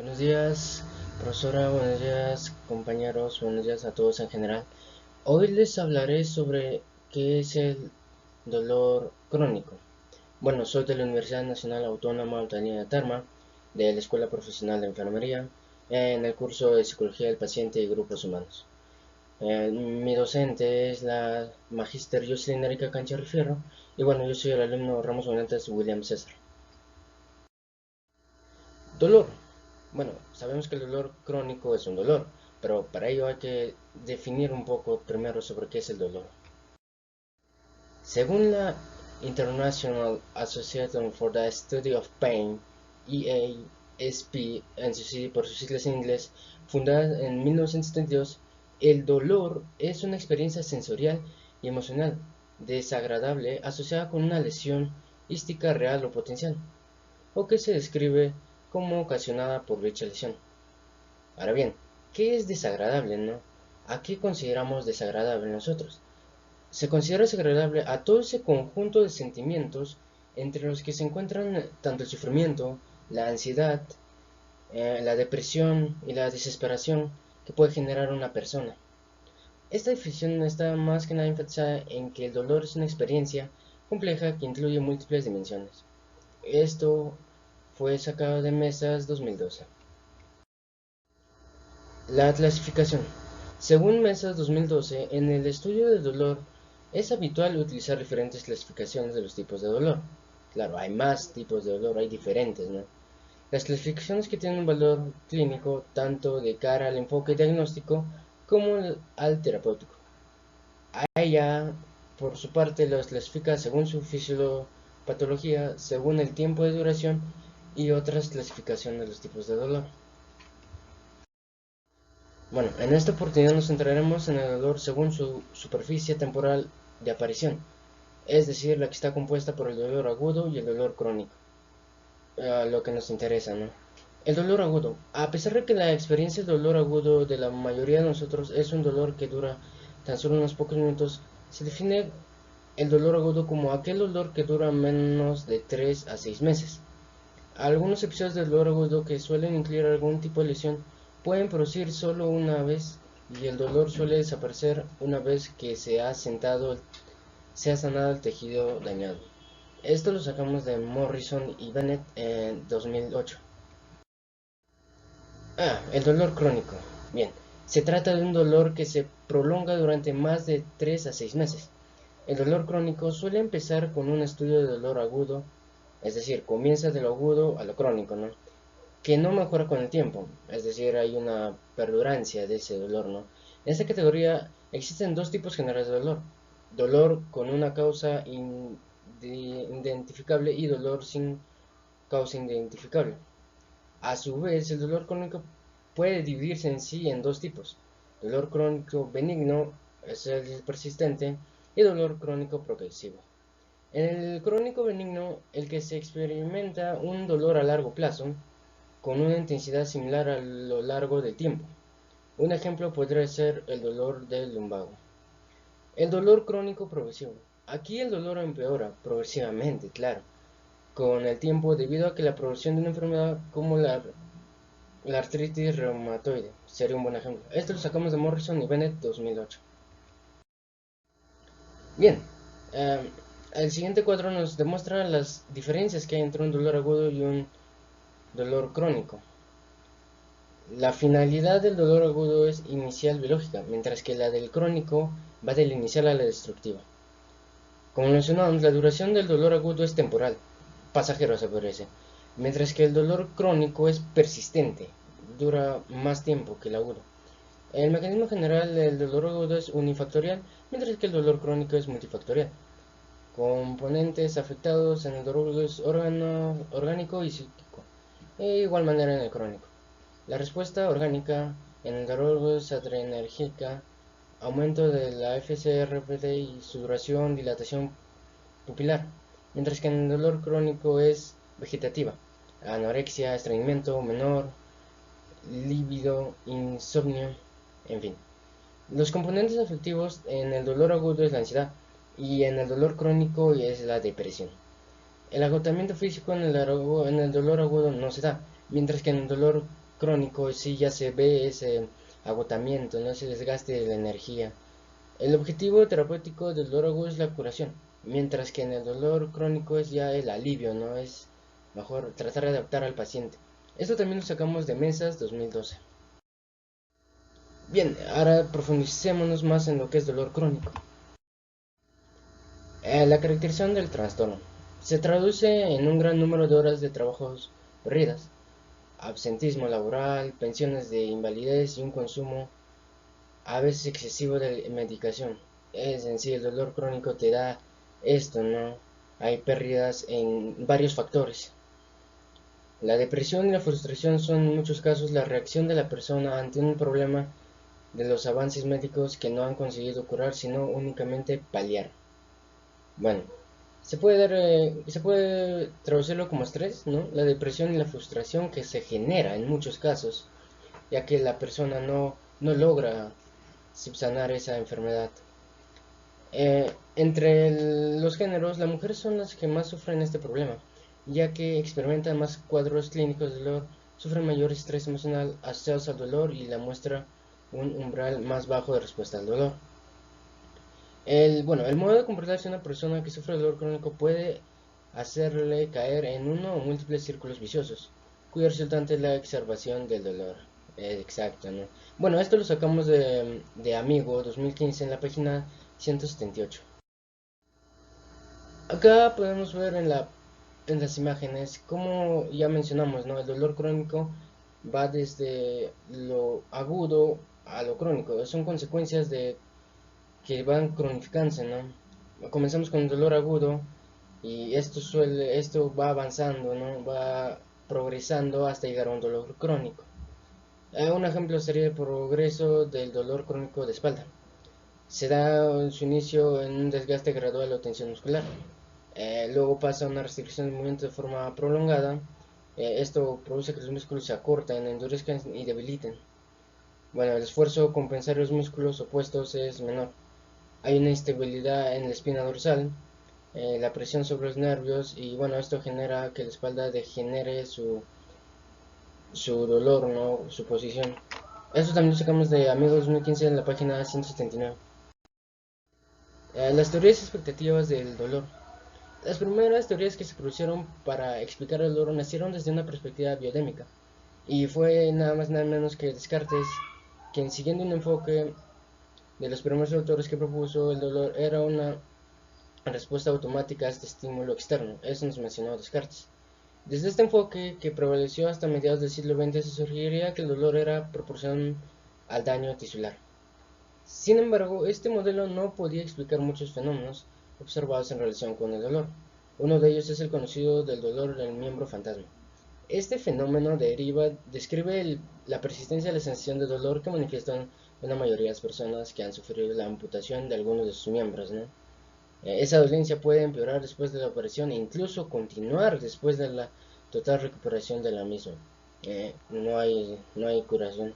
Buenos días, profesora, buenos días, compañeros, buenos días a todos en general. Hoy les hablaré sobre qué es el dolor crónico. Bueno, soy de la Universidad Nacional Autónoma Autónoma de Tarma, de la Escuela Profesional de Enfermería, en el curso de Psicología del Paciente y Grupos Humanos. Mi docente es la Magíster Jocelyn Erika Cancha Rifierro, y bueno, yo soy el alumno Ramos Bonantes William César. Dolor. Bueno, sabemos que el dolor crónico es un dolor, pero para ello hay que definir un poco primero sobre qué es el dolor. Según la International Association for the Study of Pain, EASP, por sus siglas en inglés, fundada en 1972, el dolor es una experiencia sensorial y emocional desagradable asociada con una lesión ística real o potencial, o que se describe como ocasionada por dicha lesión. Ahora bien, ¿qué es desagradable, no? ¿A qué consideramos desagradable nosotros? Se considera desagradable a todo ese conjunto de sentimientos entre los que se encuentran tanto el sufrimiento, la ansiedad, la depresión y la desesperación que puede generar una persona. Esta definición está más que nada enfatizada en que el dolor es una experiencia compleja que incluye múltiples dimensiones. Esto fue sacado de Mesas 2012. La clasificación. Según Mesas 2012, en el estudio del dolor es habitual utilizar diferentes clasificaciones de los tipos de dolor. Claro, hay más tipos de dolor, hay diferentes, ¿no? Las clasificaciones que tienen un valor clínico tanto de cara al enfoque diagnóstico como al terapéutico. A ella, por su parte, los clasifica según su fisiopatología, según el tiempo de duración y otras clasificaciones de los tipos de dolor. Bueno, en esta oportunidad nos centraremos en el dolor según su superficie temporal de aparición, es decir, la que está compuesta por el dolor agudo y el dolor crónico, lo que nos interesa, ¿no? El dolor agudo. A pesar de que la experiencia del dolor agudo de la mayoría de nosotros es un dolor que dura tan solo unos pocos minutos, se define el dolor agudo como aquel dolor que dura menos de 3 a 6 meses. Algunos episodios del dolor agudo que suelen incluir algún tipo de lesión pueden producir solo una vez y el dolor suele desaparecer una vez que se ha sanado el tejido dañado. Esto lo sacamos de Morrison y Bennett en 2008. El dolor crónico. Bien, se trata de un dolor que se prolonga durante más de 3 a 6 meses. El dolor crónico suele empezar con un estudio de dolor agudo, es decir, comienza de lo agudo a lo crónico, ¿no? Que no mejora con el tiempo, es decir, hay una perdurancia de ese dolor, ¿no? En esta categoría existen dos tipos generales de dolor: dolor con una causa identificable y dolor sin causa identificable. A su vez, el dolor crónico puede dividirse en sí en dos tipos: dolor crónico benigno, es el persistente, y dolor crónico progresivo. En el crónico benigno, el que se experimenta un dolor a largo plazo, con una intensidad similar a lo largo del tiempo. Un ejemplo podría ser el dolor del lumbago. El dolor crónico progresivo. Aquí el dolor empeora progresivamente, claro, con el tiempo debido a que la progresión de una enfermedad como la artritis reumatoide sería un buen ejemplo. Esto lo sacamos de Morrison y Bennett 2008. Bien, el siguiente cuadro nos demuestra las diferencias que hay entre un dolor agudo y un dolor crónico. La finalidad del dolor agudo es inicial biológica, mientras que la del crónico va del inicial a la destructiva. Como mencionamos, la duración del dolor agudo es temporal, pasajero se podría decir, mientras que el dolor crónico es persistente, dura más tiempo que el agudo. El mecanismo general del dolor agudo es unifactorial, mientras que el dolor crónico es multifactorial. Componentes afectados en el dolor agudo es orgánico y psíquico, e igual manera en el crónico. La respuesta orgánica en el dolor es adrenérgica, aumento de la FCRP y su duración, dilatación pupilar, mientras que en el dolor crónico es vegetativa, anorexia, estreñimiento menor, líbido, insomnio, en fin. Los componentes afectivos en el dolor agudo es la ansiedad y en el dolor crónico es la depresión. El agotamiento físico en el dolor agudo no se da, mientras que en el dolor crónico sí ya se ve ese agotamiento, no ese desgaste de la energía. El objetivo terapéutico del dolor agudo es la curación, mientras que en el dolor crónico es ya el alivio, no es mejor tratar de adaptar al paciente. Esto también lo sacamos de Mesas 2012. Bien, ahora profundicémonos más en lo que es dolor crónico. La caracterización del trastorno se traduce en un gran número de horas de trabajos perdidas, absentismo laboral, pensiones de invalidez y un consumo a veces excesivo de medicación. Es en sí, el dolor crónico te da esto, ¿no? Hay pérdidas en varios factores. La depresión y la frustración son en muchos casos la reacción de la persona ante un problema de los avances médicos que no han conseguido curar, sino únicamente paliar. Bueno, se puede traducirlo como estrés, ¿no? La depresión y la frustración que se genera en muchos casos, ya que la persona no logra subsanar esa enfermedad. Entre los géneros, las mujeres son las que más sufren este problema, ya que experimentan más cuadros clínicos de dolor, sufren mayor estrés emocional asociados al dolor y la muestra un umbral más bajo de respuesta al dolor. El modo de comportarse de una persona que sufre dolor crónico puede hacerle caer en uno o múltiples círculos viciosos, cuyo resultante es la exacerbación del dolor. Exacto, ¿no? Bueno, esto lo sacamos de Amigo 2015 en la página 178. Acá podemos ver en las imágenes, como ya mencionamos, ¿no? El dolor crónico va desde lo agudo a lo crónico. Son consecuencias de que van cronificándose, ¿no? Comenzamos con el dolor agudo y esto va avanzando, ¿no? Va progresando hasta llegar a un dolor crónico. Un ejemplo sería el progreso del dolor crónico de espalda. Se da en su inicio en un desgaste gradual o tensión muscular. Luego pasa a una restricción del movimiento de forma prolongada. Esto produce que los músculos se acorten, endurezcan y debiliten. Bueno, el esfuerzo de compensar los músculos opuestos es menor. Hay una instabilidad en la espina dorsal, la presión sobre los nervios y bueno, esto genera que la espalda degenere su dolor, ¿no? Su posición. Esto también lo sacamos de Amigos 2015 en la página 179. Las teorías expectativas del dolor. Las primeras teorías que se propusieron para explicar el dolor nacieron desde una perspectiva biodémica y fue nada más nada menos que Descartes quien, siguiendo un enfoque de los primeros autores, que propuso el dolor era una respuesta automática a este estímulo externo. Eso nos mencionó Descartes. Desde este enfoque, que prevaleció hasta mediados del siglo XX, se sugeriría que el dolor era proporcional al daño tisular. Sin embargo, este modelo no podía explicar muchos fenómenos observados en relación con el dolor. Uno de ellos es el conocido del dolor del miembro fantasma. Este fenómeno describe la persistencia de la sensación de dolor que manifiestan una mayoría de las personas que han sufrido la amputación de algunos de sus miembros, ¿no? Esa dolencia puede empeorar después de la operación e incluso continuar después de la total recuperación de la misma. No hay curación.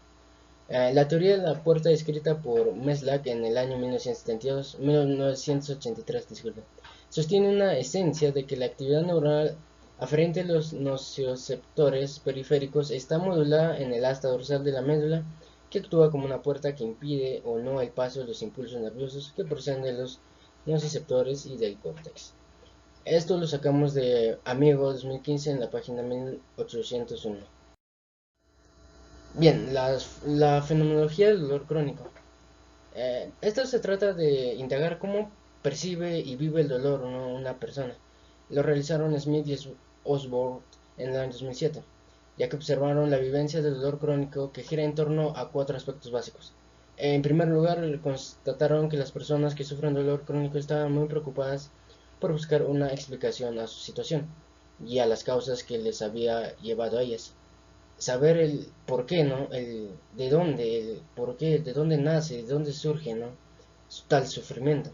La teoría de la puerta, descrita por Meslach en el año 1983, disculpe, sostiene una esencia de que la actividad neuronal aferente a los nociceptores periféricos está modulada en el asta dorsal de la médula, que actúa como una puerta que impide o no el paso de los impulsos nerviosos que proceden de los nociceptores y del córtex. Esto lo sacamos de Amigo 2015 en la página 1801. Bien, la fenomenología del dolor crónico. Esto se trata de indagar cómo percibe y vive el dolor, ¿no?, una persona. Lo realizaron Smith y Osborne en el año 2007, ya que observaron la vivencia del dolor crónico, que gira en torno a cuatro aspectos básicos. En primer lugar, constataron que las personas que sufren dolor crónico estaban muy preocupadas por buscar una explicación a su situación y a las causas que les había llevado a ellas. Saber el por qué, ¿no? El de dónde, el por qué, de dónde nace, de dónde surge, ¿no?, tal sufrimiento.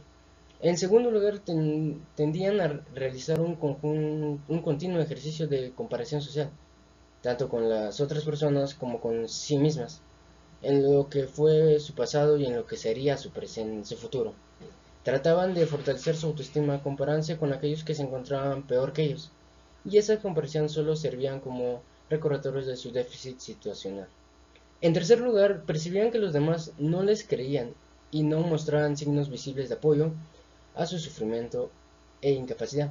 En segundo lugar, tendían a realizar un continuo ejercicio de comparación social, tanto con las otras personas como con sí mismas, en lo que fue su pasado y en lo que sería su futuro. Trataban de fortalecer su autoestima comparándose con aquellos que se encontraban peor que ellos, y esa comparación solo servían como recordatorios de su déficit situacional. En tercer lugar, percibían que los demás no les creían y no mostraban signos visibles de apoyo a su sufrimiento e incapacidad.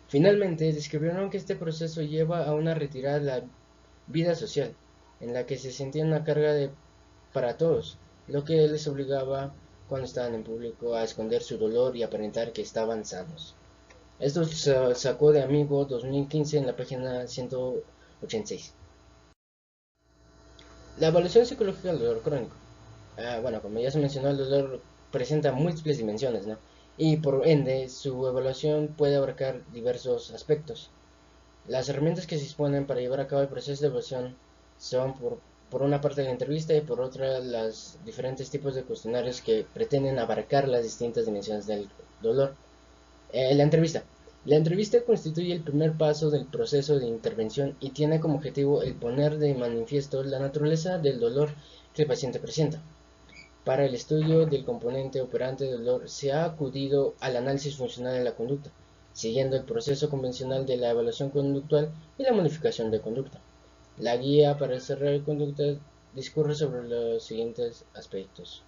Finalmente, describieron que este proceso lleva a una retirada de la vida social, en la que se sentían una carga para todos, lo que les obligaba, cuando estaban en público, a esconder su dolor y aparentar que estaban sanos. Esto se sacó de Amigo 2015 en la página 186. La evaluación psicológica del dolor crónico. Bueno, como ya se mencionó, el dolor presenta múltiples dimensiones, ¿no? Y por ende, su evaluación puede abarcar diversos aspectos. Las herramientas que se disponen para llevar a cabo el proceso de evaluación son por una parte la entrevista y por otra los diferentes tipos de cuestionarios que pretenden abarcar las distintas dimensiones del dolor. La entrevista. La entrevista constituye el primer paso del proceso de intervención y tiene como objetivo el poner de manifiesto la naturaleza del dolor que el paciente presenta. Para el estudio del componente operante del dolor se ha acudido al análisis funcional de la conducta, siguiendo el proceso convencional de la evaluación conductual y la modificación de conducta. La guía para desarrollar conducta discurre sobre los siguientes aspectos.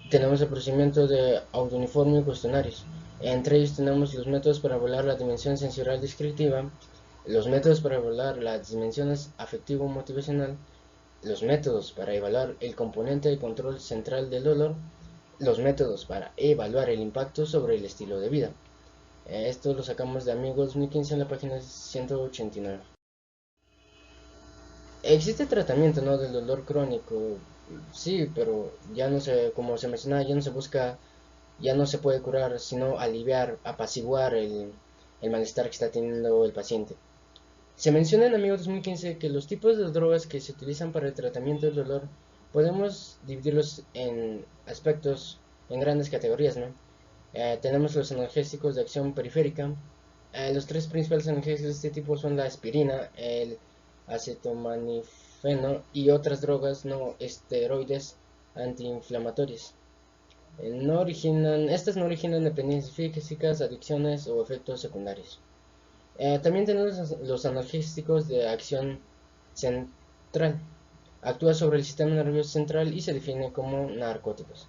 Tenemos el procedimiento de autoinforme y cuestionarios. Entre ellos tenemos los métodos para evaluar la dimensión sensorial descriptiva, los métodos para evaluar las dimensiones afectivo-motivacional, los métodos para evaluar el componente de control central del dolor, los métodos para evaluar el impacto sobre el estilo de vida. Esto lo sacamos de Amigos 2015 en la página 189. Existe tratamiento, ¿no?, del dolor crónico, sí, pero ya no se, como se mencionaba, ya no se busca, ya no se puede curar, sino aliviar, apaciguar el malestar que está teniendo el paciente. Se menciona en Amigos 2015 que los tipos de drogas que se utilizan para el tratamiento del dolor podemos dividirlos en aspectos, en grandes categorías, ¿no? Tenemos los analgésicos de acción periférica. Los tres principales analgésicos de este tipo son la aspirina, el acetaminofeno y otras drogas no esteroides antiinflamatorias. Estas no originan dependencias físicas, adicciones o efectos secundarios. También tenemos los analgésicos de acción central. Actúa sobre el sistema nervioso central y se define como narcóticos.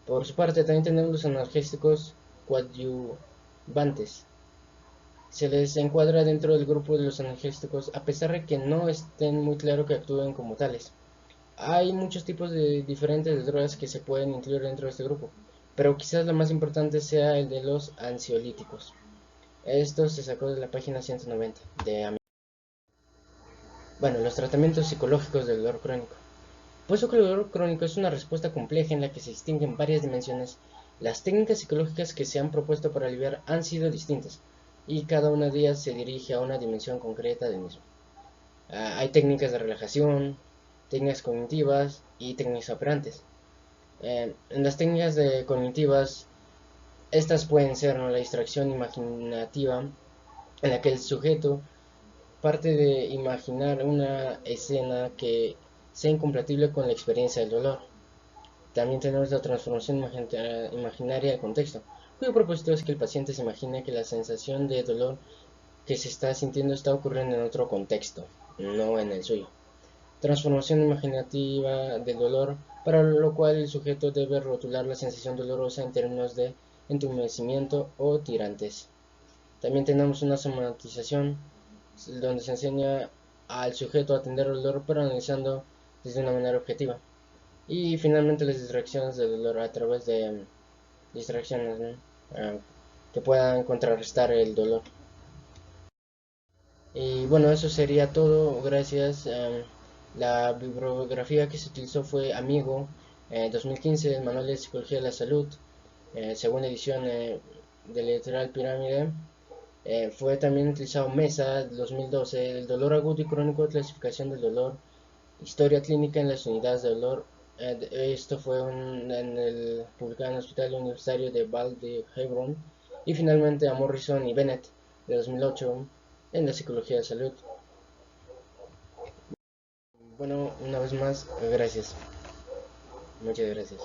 Por su parte, también tenemos los analgésicos coadyuvantes. Se les encuadra dentro del grupo de los analgésicos a pesar de que no estén muy claro que actúen como tales. Hay muchos tipos de diferentes de drogas que se pueden incluir dentro de este grupo, pero quizás lo más importante sea el de los ansiolíticos. Esto se sacó de la página 190 de Bueno, los tratamientos psicológicos del dolor crónico. Puesto que el dolor crónico es una respuesta compleja en la que se distinguen varias dimensiones, las técnicas psicológicas que se han propuesto para aliviar han sido distintas, y cada una de ellas se dirige a una dimensión concreta del mismo. Hay técnicas de relajación, técnicas cognitivas y técnicas operantes. En las técnicas cognitivas, estas pueden ser, ¿no?, la distracción imaginativa, en la que el sujeto parte de imaginar una escena que sea incompatible con la experiencia del dolor. También tenemos la transformación imaginaria del contexto, cuyo propósito es que el paciente se imagine que la sensación de dolor que se está sintiendo está ocurriendo en otro contexto, no en el suyo. Transformación imaginativa del dolor, para lo cual el sujeto debe rotular la sensación dolorosa en términos de entumecimiento o tirantes. También tenemos una somatización, donde se enseña al sujeto a atender el dolor, pero analizando desde una manera objetiva. Y finalmente las distracciones del dolor a través de distracciones, ¿no?, que puedan contrarrestar el dolor. Y bueno, eso sería todo. Gracias. La bibliografía que se utilizó fue Amigo 2015, el Manual de Psicología de la Salud, segunda edición de la editorial Pirámide. Fue también utilizado Mesa 2012, el dolor agudo y crónico, clasificación del dolor, historia clínica en las unidades de dolor. Esto fue publicado en el Hospital Universitario de Val de Hebron. Y finalmente a Morrison y Bennett de 2008 en la psicología de salud. Bueno, una vez más, gracias. Muchas gracias.